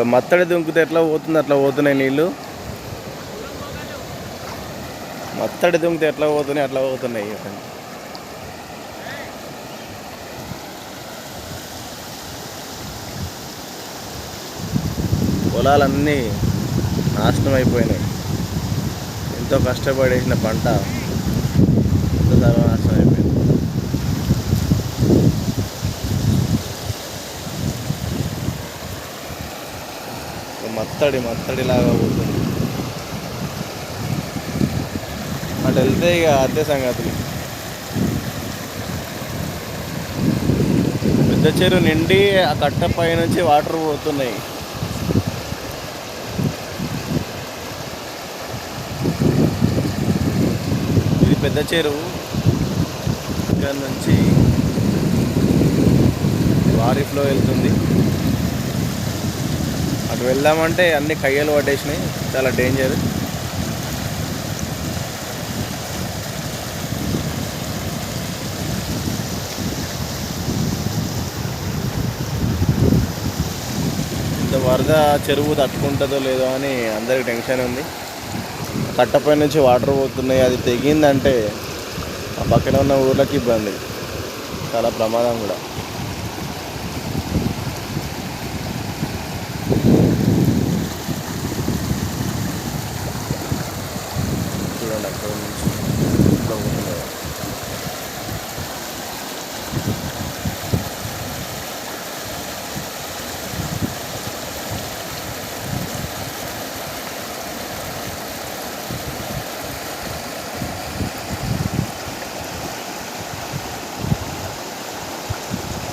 మత్తడి దుంకితే ఎట్లా పోతుంది అట్లా పోతున్నాయి నీళ్ళు. మత్తడి దుంకితే ఎట్లా పోతున్నాయి అట్లా పోతున్నాయి. పొలాలన్నీ నాశనం అయిపోయినాయి. ఎంతో కష్టపడేసిన పంట ఎంతో సర్వనాశనం అయిపోయింది. మత్తడిలాగా పోతుంది. అటు వెళ్తే ఇక అదే సంగతులు. పెద్ద చెరువు నిండి ఆ కట్ట పై నుంచి వాటర్ పోతున్నాయి. ఇది పెద్ద చెరువు. ఇక్కడ నుంచి వారి ఫ్లో వెళ్తుంది. అటు వెళ్దామంటే అన్ని కయ్యలు పట్టేసినాయి. చాలా డేంజర్. ఇంత వరద చెరువు తట్టుకుంటుందో లేదో అని అందరికి టెన్షన్ ఉంది. కట్టపై నుంచి వాటర్ పోతున్నాయి. అది తెగిందంటే ఆ పక్కన ఉన్న ఊర్లకి ఇబ్బంది, చాలా ప్రమాదం కూడా.